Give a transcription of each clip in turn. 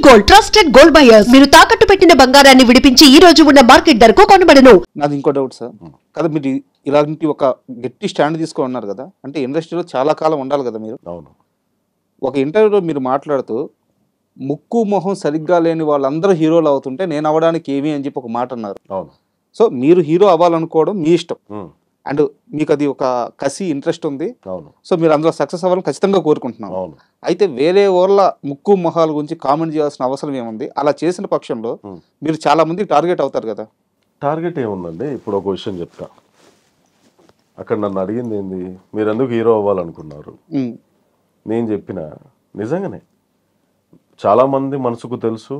Gold trusted gold buyers. మీరు తాకట్టు పెట్టిన బంగారాన్ని విడిపించి ఈ రోజు ఉన్న మార్కెట్ ధరకు కొనబడను. నాది ఇంకో డౌట్ సార్. కదా మీరు ఇలాంటి ఒక గట్టి స్టాండ్ తీసుకొని ఉన్నారు కదా, అంటే ఇండస్ట్రీలో చాలా కాలం ఉండాలి కదా మీరు. అవును. ఒక ఇంటర్వ్యూలో మీరు మాట్లాడుతూ ముక్కు మొహం సరిగ్గా లేని వాళ్ళందరూ హీరోలు అవుతుంటే నేను అవ్వడానికి ఏమి అని చెప్పి ఒక మాట అన్నారు. అవును. సో మీరు హీరో అవ్వాలనుకోవడం మీ ఇష్టం, అండ్ మీకు అది ఒక కసి ఇంట్రెస్ట్ ఉంది. అవును. సో మీరు అందులో సక్సెస్ అవ్వాలని ఖచ్చితంగా కోరుకుంటున్నాను. అవును. అయితే వేరే వాళ్ళ ముక్కు మొహాల గురించి కామెంట్ చేయాల్సిన అవసరం ఏముంది? అలా చేసిన పక్షంలో మీరు చాలా మంది టార్గెట్ అవుతారు కదా. టార్గెట్ ఏముందండి, ఇప్పుడు ఒక విషయం చెప్తా. అక్కడ నన్ను అడిగింది ఏంది, మీరు ఎందుకు హీరో అవ్వాలనుకున్నారు? నేను చెప్పిన నిజంగానే చాలామంది మనసుకు తెలుసు,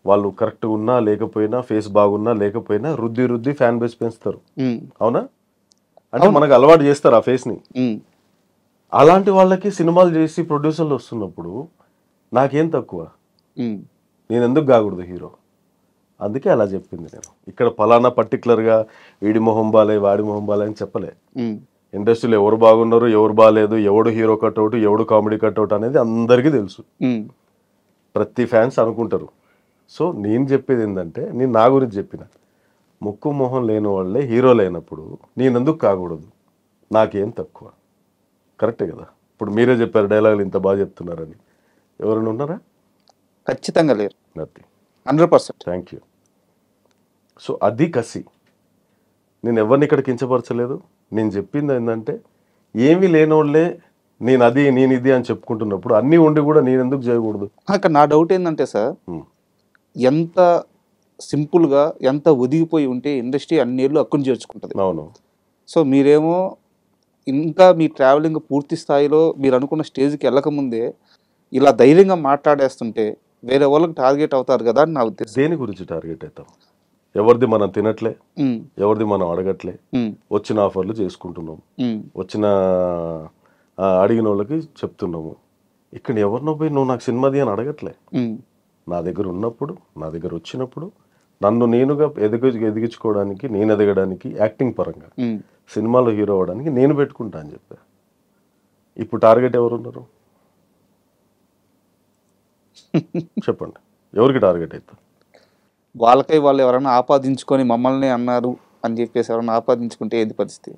వాళ్ళు కరెక్ట్గా ఉన్నా లేకపోయినా, ఫేస్ బాగున్నా లేకపోయినా రుద్ది రుద్ది ఫ్యాన్ బేస్ పెంచుతారు. అవునా? అంటే మనకు అలవాటు చేస్తారు ఆ ఫేస్ని. అలాంటి వాళ్ళకి సినిమాలు చేసి ప్రొడ్యూసర్లు వస్తున్నప్పుడు నాకేం తక్కువ? నేను ఎందుకు కాకూడదు హీరో? అందుకే అలా చెప్పింది. నేను ఇక్కడ ఫలానా పర్టికులర్గా వీడి మొహం బాలే వాడి మొహం బాలే అని చెప్పలే. ఇండస్ట్రీలో ఎవరు బాగున్నారు ఎవరు బాగాలేదు, ఎవడు హీరో కట్అవుట్ ఎవడు కామెడీ కట్అవుట్ అనేది అందరికీ తెలుసు, ప్రతి ఫ్యాన్స్ అనుకుంటారు. సో నేను చెప్పేది ఏంటంటే, నేను నా గురించి చెప్పిన ముక్కు మొహం లేని వాళ్ళే హీరో లేనప్పుడు నేను ఎందుకు కాకూడదు? నాకేం తక్కువ? కరెక్టే కదా. ఇప్పుడు మీరే చెప్పారు డైలాగులు ఇంత బాగా చెప్తున్నారని, ఎవరైనా ఉన్నారా? ఖచ్చితంగా లేరు. నథింగ్. 100%. Thank you. సో అది కసి. నేను ఎవరిని ఇక్కడ కించపరచలేదు. నేను చెప్పింది ఏంటంటే, ఏమీ లేనోళ్ళే నేను అది నేను ఇది అని చెప్పుకుంటున్నప్పుడు అన్నీ ఉండి కూడా నేను ఎందుకు చేయకూడదు? అక్కడ నా డౌట్ ఏంటంటే సార్, ఎంత సింపుల్గా ఎంత ఒదిగిపోయి ఉంటే ఇండస్ట్రీ అన్నేళ్ళు అక్కుని చేర్చుకుంటుంది. అవును. సో మీరేమో ఇంకా మీ ట్రావెలింగ్ పూర్తి స్థాయిలో మీరు అనుకున్న స్టేజ్కి వెళ్ళకముందే ఇలా ధైర్యంగా మాట్లాడేస్తుంటే వేరే వాళ్ళకి టార్గెట్ అవుతారు కదా అని నా ఉద్దేశం. దేని గురించి టార్గెట్ అవుతాం? ఎవరిది మనం తినట్లే, ఎవరిది మనం అడగట్లే, వచ్చిన ఆఫర్లు చేసుకుంటున్నాం, వచ్చిన అడిగిన వాళ్ళకి చెప్తున్నాము. ఇక్కడ ఎవరినో పోయి నువ్వు నాకు సినిమాది అని అడగట్లే. నా దగ్గర ఉన్నప్పుడు, నా దగ్గర వచ్చినప్పుడు నన్ను నేనుగా ఎదిగించుకోవడానికి, నేను ఎదగడానికి, యాక్టింగ్ పరంగా సినిమాలో హీరో అవ్వడానికి నేను పెట్టుకుంటా అని చెప్పా. ఇప్పుడు టార్గెట్ ఎవరు ఉన్నారు చెప్పండి? ఎవరికి టార్గెట్ అవుతా? వాళ్ళకై వాళ్ళు ఎవరైనా ఆపాదించుకొని మమ్మల్ని అన్నారు అని చెప్పేసి ఎవరైనా ఆపాదించుకుంటే ఏది పరిస్థితి?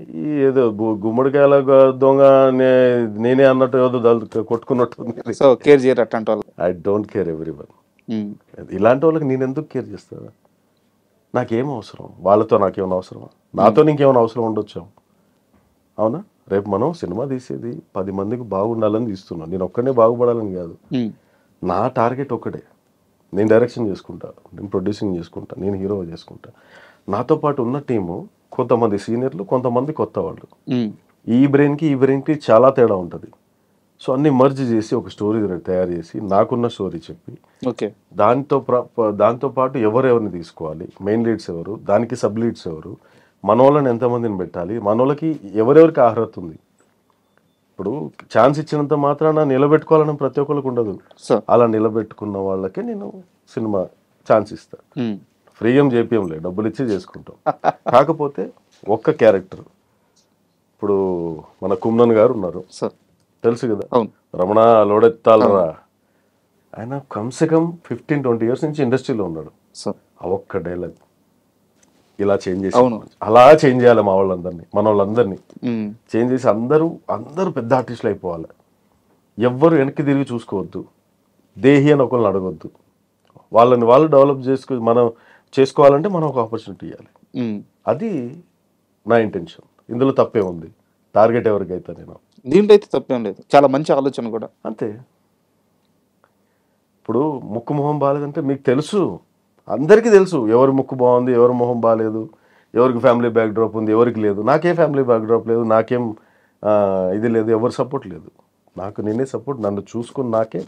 ఏదో గుమ్మడికాయల దొంగ నేనే అన్నట్టు ఏదో కొట్టుకున్నట్టు. సో కేర్ చేయరు అట్లాంటి వాళ్ళు? I don't care everyone. ఇలాంటి వాళ్ళకి నేను ఎందుకు కేర్ చేస్తా? నాకేం అవసరం వాళ్ళతో? నాకేమైనా అవసరమా? నాతో ఇంకేమైనా అవసరం ఉండొచ్చు. అవునా? రేపు మనం సినిమా తీసేది 10 మందికి బాగుండాలని తీస్తున్నాం. నేను ఒక్కడే బాగుపడాలని కాదు. నా టార్గెట్ ఒక్కడే. నేను డైరెక్షన్ చేసుకుంటా, నేను ప్రొడ్యూసింగ్ చేసుకుంటా, నేను హీరో చేసుకుంటా. నాతో పాటు ఉన్న టీము కొంతమంది సీనియర్లు, కొంతమంది కొత్త వాళ్ళు. ఈ బ్రెయిన్కి చాలా తేడా ఉంటుంది. సో అన్ని మర్జ్ చేసి ఒక స్టోరీ తయారు చేసి నాకున్న స్టోరీ చెప్పి, ఓకే, దాంతో పాటు ఎవరెవరిని తీసుకోవాలి, మెయిన్ లీడ్స్ ఎవరు, దానికి సబ్ లీడ్స్ ఎవరు, మన వాళ్ళని ఎంతమందిని పెట్టాలి, మన వాళ్ళకి ఎవరెవరికి అర్హత ఉంది. ఇప్పుడు ఛాన్స్ ఇచ్చినంత మాత్రాన నిలబెట్టుకోవాలని ప్రతి ఒక్కరికి ఉండదు. అలా నిలబెట్టుకున్న వాళ్ళకే నేను సినిమా ఛాన్స్ ఇస్తా. ఫ్రీగా చేపియంలే, డబ్బులు ఇచ్చి చేసుకుంటాం. కాకపోతే ఒక్క క్యారెక్టర్, ఇప్పుడు మన కుమ్నన్ గారు ఉన్నారు, తెలుసు కదా, రమణ లోడెత్తాలరా, ఆయన కమ్సే కమ్ 15-20 years నుంచి ఇండస్ట్రీలో ఉన్నాడు. ఆ ఒక్క డైలాగ్ ఇలా చేంజ్ చేసి, అలా చేంజ్ చేయాలి మా వాళ్ళందరినీ, మన వాళ్ళందరినీ చేంజ్ చేసి అందరూ పెద్ద ఆర్టిస్టులు అయిపోవాలి. ఎవ్వరు వెనక్కి తిరిగి చూసుకోవద్దు, దేహి అని ఒకళ్ళని అడగొద్దు. వాళ్ళని వాళ్ళు డెవలప్ మనం చేసుకోవాలంటే మనం ఒక ఆపర్చునిటీ ఇవ్వాలి. అది నా ఇంటెన్షన్. ఇందులో తప్పే ఉంది? టార్గెట్ ఎవరికైతే నేను దీంట్లో అయితే తప్పేం లేదు. చాలా మంచి ఆలోచన కూడా. అంతే. ఇప్పుడు ముక్కు మొహం బాగాలేదంటే మీకు తెలుసు, అందరికీ తెలుసు ఎవరి ముక్కు బాగుంది, ఎవరి మొహం బాగాలేదు, ఎవరికి ఫ్యామిలీ బ్యాక్డ్రాప్ ఉంది, ఎవరికి లేదు. నాకేం ఫ్యామిలీ బ్యాక్డ్రాప్ లేదు, నాకేం ఇది లేదు, ఎవరు సపోర్ట్ లేదు. నాకు నేనే సపోర్ట్. నన్ను చూసుకుని నాకే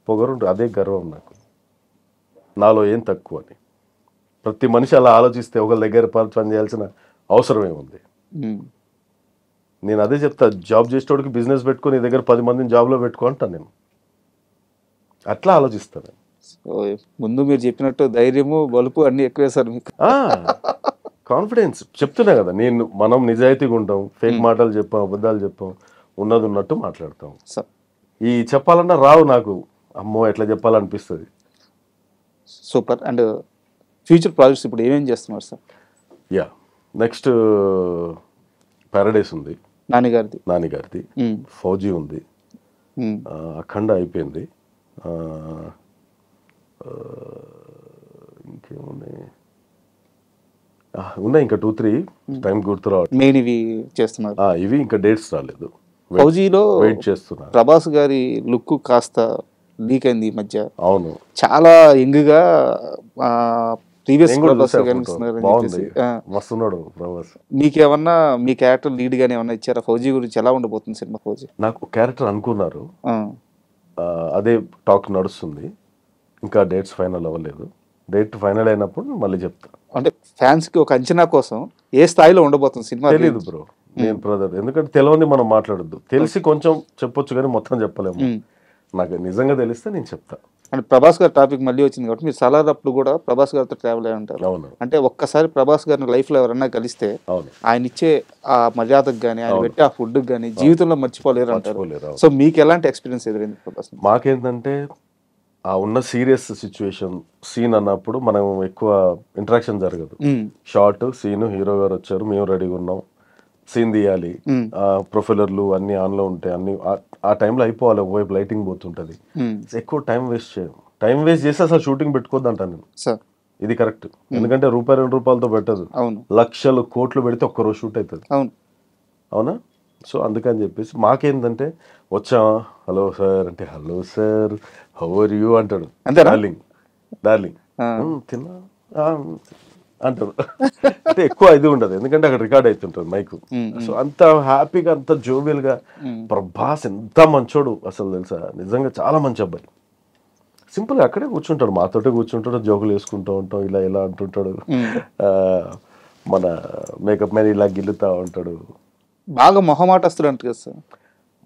పొగరు, అదే గర్వం నాకు. నాలో ఏం తక్కువ అని ప్రతి మనిషి అలా ఆలోచిస్తే ఒకరి దగ్గర పని చేయాల్సిన అవసరం ఏముంది? నేను అదే చెప్తా, జాబ్ చేసేటోడికి బిజినెస్ పెట్టుకొని నీ దగ్గర 10 మందిని జాబ్లో పెట్టుకో అంటాను నేను. అట్లా ఆలోచిస్తాను. ముందు మీరు చెప్పినట్టు ధైర్యము, బలుపు అన్ని ఎక్కువే సార్ మీకు. కాన్ఫిడెన్స్ చెప్తున్నా కదా, మనం నిజాయితీగా ఉంటాం, ఫేక్ మాటలు చెప్పాం, అబద్ధాలు చెప్పాం, ఉన్నది ఉన్నట్టు మాట్లాడతాం. ఈ చెప్పాలన్నా రావు నాకు, అమ్మో ఎట్లా చెప్పాలనిపిస్తుంది. సూపర్. అండ్ ఫ్యూచర్ ప్రాజెక్ట్స్ ఇప్పుడు ఏమేం చేస్తున్నారు సార్? యా, నెక్స్ట్ పారడైస్ ఉంది నానిగారిది, ఫౌజీ ఉంది, అఖండ అయిపోయింది, ఇంకేమున్నాయి ఉన్నాయి ఇంకా 2-3 టైం గుర్తు రావట్లేదు. మెయిన్ ఇవి చేస్తున్నారు. ఇవి ఇంకా డేట్స్ రాలేదు. ఫౌజీలో వెయిట్ చేస్తున్నా. ప్రభాస్ గారి లుక్ కాస్త లీక్ అయింది ఈ మధ్య. అవును, చాలా యంగ్గా ప్రీవియస్ ప్రభాస్ వస్తున్నాడు ప్రభాస్. మీకేమన్నా మీ క్యారెక్టర్ లీడ్ గానే ఏమన్నా ఇచ్చారా? ఫౌజీ గురించి ఎలా ఉండబోతుంది సినిమా? ఫౌజీ నాకు క్యారెక్టర్ అనుకున్నారు, అదే టాక్ నడుస్తుంది, ఇంకా డేట్స్ ఫైనల్ అవ్వలేదు. డేట్ ఫైనల్ అయినప్పుడు మళ్ళీ చెప్తా. అంటే ఫ్యాన్స్ కి ఒక అంచనా కోసం ఏ స్థాయిలో ఉండబోతుంది సినిమా? తెలీదు బ్రో, నేను బ్రదర్, ఎందుకంటే తెలియని మనం మాట్లాడద్దు. తెలిసి కొంచెం చెప్పొచ్చు కానీ మొత్తం చెప్పలేము. నాకు నిజంగా తెలిస్తే నేను చెప్తా. అంటే ప్రభాస్ గారి టాపిక్ మళ్ళీ వచ్చింది కాబట్టి మీరు సలార్ అప్పుడు కూడా ప్రభాస్ గారితో ట్రావెల్ అయ్యి ఉంటారు. అవును, అంటే ఒక్కసారి ప్రభాస్ గారిని లైఫ్ లో ఎవరన్నా కలిస్తే ఆయన ఇచ్చే ఆ మర్యాదకు కానీ ఆయన పెట్టే ఆ ఫుడ్ కానీ జీవితంలో మర్చిపోలేరు అంటారు. సో మీకు ఎలాంటి ఎక్స్పీరియన్స్ ఎదురైంది ప్రభాస్? మాకేంటంటే ఆ ఉన్న సీరియస్ సిచ్యువేషన్ సీన్ అన్నప్పుడు మనం ఎక్కువ ఇంటరాక్షన్ జరగదు. షార్ట్ సీన్, హీరో గారు వచ్చారు, మేము రెడీగా ఉన్నాం, సీన్ తీయాలి, ప్రొఫైలర్లు అన్ని ఆన్లో ఉంటాయి, అన్ని ఆ టైంలో అయిపోవాలి. ఒకవైపు లైటింగ్ పోతుంటది, ఎక్కువ టైం వేస్ట్ చేయం. టైం వేస్ట్ చేసి అసలు షూటింగ్ పెట్టుకోద్దు అంటాను నేను. ఇది కరెక్ట్, ఎందుకంటే ₹2-2 పెట్టదు, లక్షలు కోట్లు పెడితే ఒక్కరోజు షూట్ అవుతుంది. అవునా? సో అందుకని చెప్పేసి మాకేంటంటే వచ్చామా, హలో సార్ అంటే hello sir, how are you అంటాడు, డార్లింగ్ తిన్నా అంటారు. అంటే ఎక్కువ ఇది ఉండదు, ఎందుకంటే అక్కడ రికార్డ్ అవుతుంటుంది మైక్. సో అంత హ్యాపీగా, అంత జోవియల్ గా. ప్రభాస్ ఎంత మంచోడు అసలు తెలుసా, నిజంగా చాలా మంచి అబ్బాయి. సింపుల్ అక్కడే కూర్చుంటాడు, మాతోటే కూర్చుంటాడు, జోకులు వేసుకుంటూ ఉంటాం, ఇలా అంటుంటాడు, మన మేకప్ మ్యాన్ ఇలా గిల్లుతా ఉంటాడు. బాగా మొహమాటస్తుడు అంటే కదా సార్?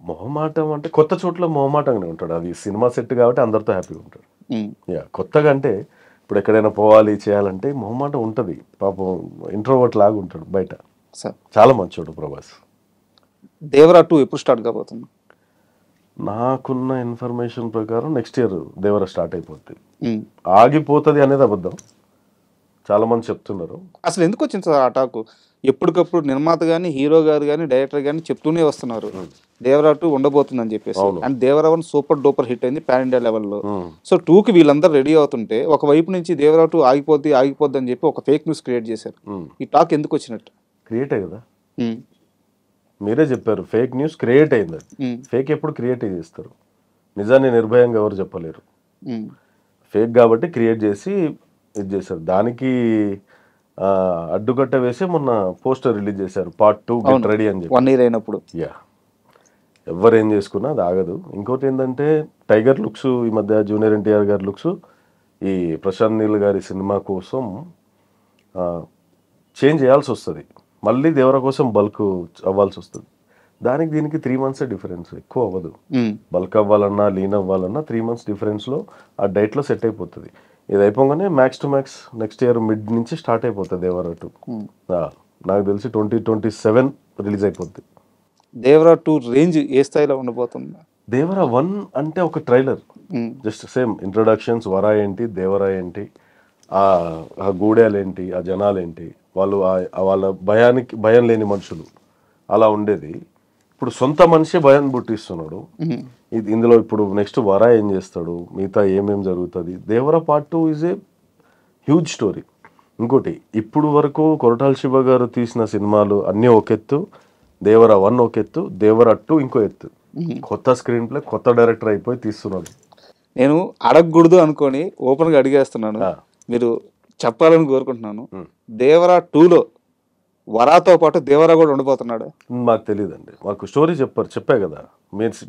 మొహమాటం అంటే కొత్త చోట్ల మొహమాటంగానే ఉంటాడు, అది సినిమా సెట్ కాబట్టి అందరితో హ్యాపీగా ఉంటాడు. యా, కొత్తగా అంటే ఇప్పుడు ఎక్కడైనా పోవాలి చేయాలంటే మొహమాటం ఉంటుంది, పాపం ఇంట్రోవర్ట్ లాగా ఉంటాడు బయట. చాలా మంచోడు ప్రభాస్. దేవరా 2 ఎప్పుడు స్టార్ట్ కాబోతుంది? నాకున్న ఇన్ఫర్మేషన్ ప్రకారం నెక్స్ట్ ఇయర్ దేవరా స్టార్ట్ అయిపోతుంది. ఆగిపోతుంది అనేది అబద్ధం, చాలా మంది చెప్తున్నారు. అసలు ఎందుకు వచ్చింది సార్ ఆ టాకు? ఎప్పటికప్పుడు నిర్మాత గానీ, హీరో గారు కానీ, డైరెక్టర్ కానీ చెప్తూనే వస్తున్నారు దేవరా 2 ఉండబోతుందని చెప్పేసి. And Devara 1 super duper hit అయింది పాన్ ఇండియా లెవెల్లో. సో 2కి వీళ్ళందరూ రెడీ అవుతుంటే ఒకవైపు నుంచి దేవరా 2 ఆగిపోద్ది అని చెప్పి ఒక ఫేక్ న్యూస్ క్రియేట్ చేశారు. ఈ టాక్ ఎందుకు వచ్చినట్టు? క్రియేట్ అయ్యి కదా, మీరే చెప్పారు ఫేక్ న్యూస్ క్రియేట్ అయింది. ఫేక్ ఎప్పుడు క్రియేట్ చేస్తారు? నిజాన్ని నిర్భయంగా ఎవరు చెప్పలేరు. ఫేక్ కాబట్టి క్రియేట్ చేసి ఇది చేశారు. దానికి అడ్డుకట్ట వేసి మొన్న పోస్టర్ రిలీజ్ చేశారు, పార్ట్ 2 గెట్ రెడీ అని చెప్పి. 1 year అయినప్పుడు యా, ఎవరు ఏం చేసుకున్నా అది ఆగదు. ఇంకోటి ఏంటంటే టైగర్ లుక్స్, ఈ మధ్య జూనియర్ ఎన్టీఆర్ గారి లుక్స్ ఈ ప్రశాంత్ నీల్ గారి సినిమా కోసం చేంజ్ చేయాల్సి వస్తుంది, మళ్ళీ దేవర కోసం బల్క్ అవ్వాల్సి వస్తుంది. దానికి దీనికి 3 months డిఫరెన్స్, ఎక్కువ అవ్వదు. బల్క్ అవ్వాలన్నా లీన్ అవ్వాలన్నా 3 months డిఫరెన్స్లో ఆ డైట్లో సెట్ అయిపోతుంది. ఇది అయిపోగానే max to max next year mid నుంచి స్టార్ట్ అయిపోతుంది దేవరా 2. నాకు తెలిసి 2027 రిలీజ్ అయిపోద్ది. దేవరా 2 రేంజ్ ఏ స్థాయిలో ఉండబోతుంది? దేవరా 1 అంటే ఒక ట్రైలర్, జస్ట్ సేమ్ ఇంట్రొడక్షన్స్, వరా ఏంటి, దేవరా ఏంటి, ఆ గూడెలు ఏంటి, ఆ జనాలు ఏంటి, వాళ్ళు వాళ్ళ భయం లేని మనుషులు అలా ఉండేది. ఇప్పుడు సొంత మనిషి భయం పుట్టిస్తున్నాడు. ఇందులో ఇప్పుడు నెక్స్ట్ వరా ఏం చేస్తాడు, మిగతా ఏమేం జరుగుతుంది. Devara part 2 is a huge story. ఇంకోటి, ఇప్పుడు వరకు కొరటాల శివ గారు తీసిన సినిమాలు అన్నీ ఒక ఎత్తు, దేవరా 1 ఒక ఎత్తు, దేవరా 2 ఇంకో ఎత్తు. కొత్త స్క్రీన్ ప్లే, కొత్త డైరెక్టర్ అయిపోయి తీస్తున్నాడు. నేను అడగకూడదు అనుకొని ఓపెన్గా అడిగేస్తున్నాను, మీరు చెప్పాలని కోరుకుంటున్నాను. దేవరా 2లో వరాతో పాటు దేవరా కూడా ఉండబోతున్నాడు? మాకు తెలియదండి, మాకు స్టోరీ చెప్పా కదా.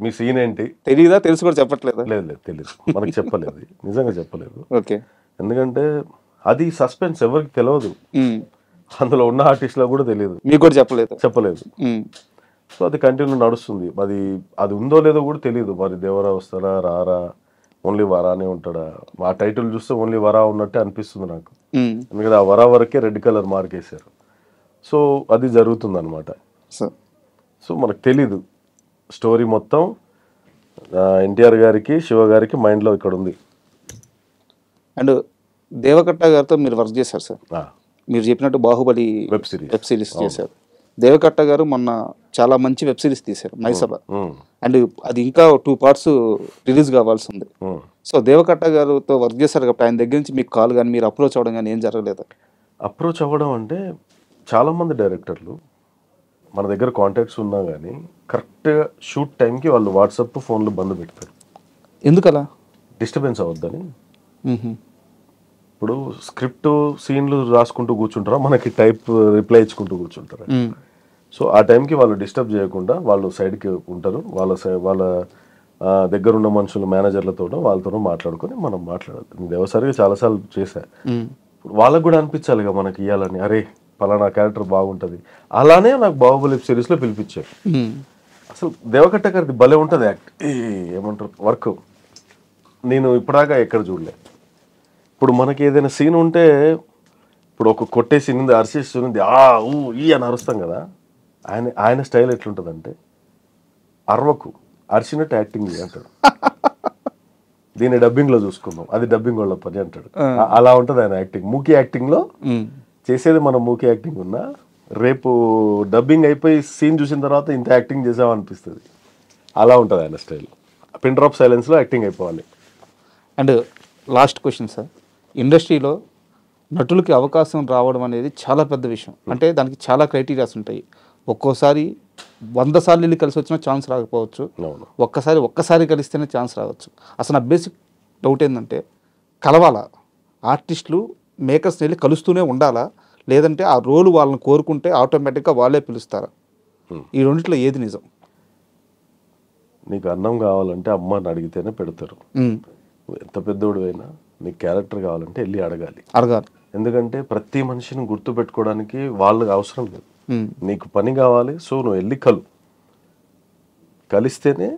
మీ సీన్ ఏంటి తెలియదా? తెలుసు కూడా చెప్పట్లేదు? లేదు తెలియదు, మనకు చెప్పలేదు, నిజంగా చెప్పలేదు. ఓకే, ఎందుకంటే అది సస్పెన్స్, ఎవరికి తెలియదు, అందులో ఉన్న ఆర్టిస్టులకు కూడా తెలియదు, మీకు కూడా చెప్పలేదు. సో అది కంటిన్యూ నడుస్తుంది. అది ఉందో లేదో కూడా తెలియదు. మరి దేవరా వస్తారా రారా, ఓన్లీ వరానే ఉంటాడా? ఆ టైటిల్ చూస్తే ఓన్లీ వరా ఉన్నట్టే అనిపిస్తుంది నాకు, ఎందుకంటే ఆ వరా వరకే రెడ్ కలర్ మార్కేశారు. సో అది జరుగుతుంది అనమాట. సో మనకు తెలీదు స్టోరీ మొత్తం. ఎన్టీఆర్ గారికి, శివ గారికి మైండ్లో ఇక్కడ ఉంది. అండ్ దేవకట్ట గారితో మీరు వర్క్ చేశారు సార్. మీరు చెప్పినట్టు బాహుబలి వెబ్ సిరీస్ చేశారు. దేవకట్ట గారు మొన్న చాలా మంచి వెబ్ సిరీస్ తీశారు మైసభ, అండ్ అది ఇంకా 2 parts రిలీజ్ కావాల్సి ఉంది. సో దేవకట్ట గారితో వర్క్ చేశారు కాబట్టి ఆయన దగ్గర నుంచి మీకు కాల్ కానీ మీరు అప్రోచ్ అవ్వడం కానీ ఏం జరగలేదు? అప్రోచ్ అవ్వడం అంటే చాలామంది డైరెక్టర్లు మన దగ్గర కాంటాక్ట్స్ ఉన్నా కానీ కరెక్ట్గా షూట్ టైంకి వాళ్ళు వాట్సాప్ ఫోన్లు బంద్ పెడతారు. ఎందుకలా? డిస్టర్బెన్స్ అవ్వద్దని. ఇప్పుడు స్క్రిప్ట్ సీన్లు రాసుకుంటూ కూర్చుంటారా, మనకి టైప్ రిప్లై ఇచ్చుకుంటూ కూర్చుంటారా. సో ఆ టైంకి వాళ్ళు డిస్టర్బ్ చేయకుండా వాళ్ళు సైడ్కి ఉంటారు. వాళ్ళ దగ్గర ఉన్న మనుషులు మేనేజర్లతో వాళ్ళతో మాట్లాడుకొని మనం మాట్లాడదు. నేను వ్యవసాయంగా చాలాసార్లు చేశా. వాళ్ళకు కూడా అనిపించాలి కదా మనకి ఇవ్వాలని, అరే పలానా క్యారెక్టర్ బాగుంటుంది. అలానే నాకు బాహుబలి సిరీస్లో పిలిపించారు. అసలు దేవకట్ట గారిది భలే ఉంటుంది యాక్ట్, ఏమంటారు వర్క్, నేను ఇప్పటిదాకా ఎక్కడ చూడలే. ఇప్పుడు మనకి ఏదైనా సీన్ ఉంటే, ఇప్పుడు ఒక కొట్టే సీన్ ఉంది, అరిసే సీన్ ఉంది, ఈ అని అరుస్తాం కదా. ఆయన స్టైల్ ఎట్లుంటుందంటే, అరవకు, అరిచినట్టు యాక్టింగ్ అంటాడు. దీన్ని డబ్బింగ్లో చూసుకుందాం, అది డబ్బింగ్ వాళ్ళ పని అంటాడు. అలా ఉంటుంది ఆయన యాక్టింగ్. మూకీ యాక్టింగ్లో చేసేది మనం మూకీ యాక్టింగ్ ఉన్నా, రేపు డబ్బింగ్ అయిపోయి సీన్ చూసిన తర్వాత ఇంత యాక్టింగ్ చేసామనిపిస్తుంది. అలా ఉంటుంది ఆయన స్టైల్. పిన్ డ్రాప్ సైలెన్స్లో యాక్టింగ్ అయిపోవాలి. అండ్ లాస్ట్ క్వశ్చన్ సార్, ఇండస్ట్రీలో నటులకి అవకాశం రావడం అనేది చాలా పెద్ద విషయం. అంటే దానికి చాలా క్రైటీరియాస్ ఉంటాయి. ఒక్కోసారి 100 సార్లు వెళ్ళి కలిసి వచ్చినా ఛాన్స్ రాకపోవచ్చు, ఒక్కసారి కలిస్తేనే ఛాన్స్ రావచ్చు. అసలు నా బేసిక్ డౌట్ ఏంటంటే, కలవాలా ఆర్టిస్టులు మేకర్స్ని వెళ్ళి కలుస్తూనే ఉండాలా, లేదంటే ఆ రోల్ వాళ్ళని కోరుకుంటే ఆటోమేటిక్గా వాళ్ళే పిలుస్తారా? ఈ రెండిట్లో ఏది నిజం? నీకు అన్నం కావాలంటే అమ్మని అడిగితేనే పెడతారు. ఎంత పెద్దోడు అయినా నీకు క్యారెక్టర్ కావాలంటే వెళ్ళి అడగాలి. ఎందుకంటే ప్రతి మనిషిని గుర్తు పెట్టుకోవడానికి వాళ్ళకి అవసరం లేదు. నీకు పని కావాలి, సో నువ్వు వెళ్ళి కలిస్తేనే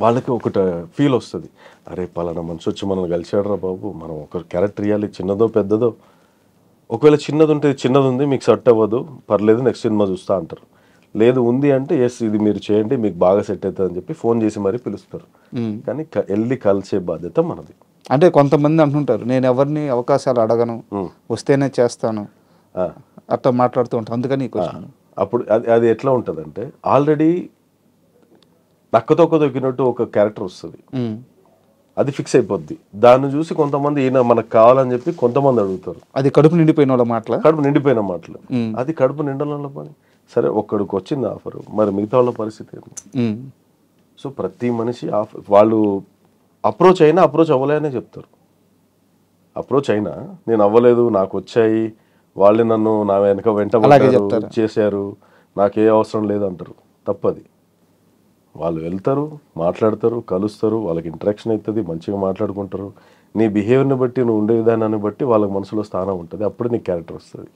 వాళ్ళకి ఒకటి ఫీల్ వస్తుంది. అరే పలానా మనిషి వచ్చి మనల్ని కలిసాడరా బాబు, మనం ఒక క్యారెక్టర్ ఇవ్వాలి, చిన్నదో పెద్దదో. ఒకవేళ చిన్నది ఉంటే చిన్నది ఉంది, మీకు సెట్ అవ్వదు, పర్లేదు నెక్స్ట్ సినిమా చూస్తా అంటారు. లేదు ఉంది అంటే ఎస్ ఇది మీరు చేయండి, మీకు బాగా సెట్ అవుతుంది అని చెప్పి ఫోన్ చేసి మరీ పిలుస్తారు. కానీ వెళ్ళి కలిసే బాధ్యత మనది. అంటే కొంతమంది అంటుంటారు, నేను ఎవరిని అవకాశాలు అడగను, వస్తేనే చేస్తాను, అట్లా మాట్లాడుతూ ఉంటాను. అందుకని అప్పుడు అది ఎట్లా ఉంటుందంటే, ఆల్రెడీ నక్కతొక్క దొక్కినట్టు ఒక క్యారెక్టర్ వస్తుంది, అది ఫిక్స్ అయిపోద్ది. దాన్ని చూసి కొంతమంది ఈయన మనకు కావాలని చెప్పి కొంతమంది అడుగుతారు. అది కడుపు నిండిపోయిన వాళ్ళ మాటలు, అది కడుపు నిండల పని. సరే ఒక్కడికి వచ్చింది ఆఫర్, మరి మిగతా వాళ్ళ పరిస్థితి ఏంటి? సో ప్రతి మనిషి వాళ్ళు అప్రోచ్ అవ్వలేనే చెప్తారు. అప్రోచ్ అయినా నేను అవ్వలేదు, నాకు వచ్చాయి, వాళ్ళే నన్ను నా వెనక వెంట చేశారు, నాకే అవసరం లేదు అంటారు. తప్పది. వాళ్ళు వెళ్తారు, మాట్లాడతారు, కలుస్తారు, వాళ్ళకి ఇంటరాక్షన్ అవుతుంది, మంచిగా మాట్లాడుకుంటారు. నీ బిహేవియర్ని బట్టి, నువ్వు ఉండే విధానాన్ని బట్టి వాళ్ళకి మనసులో స్థానం ఉంటుంది. అప్పుడు నీ క్యారెక్టర్ వస్తుంది.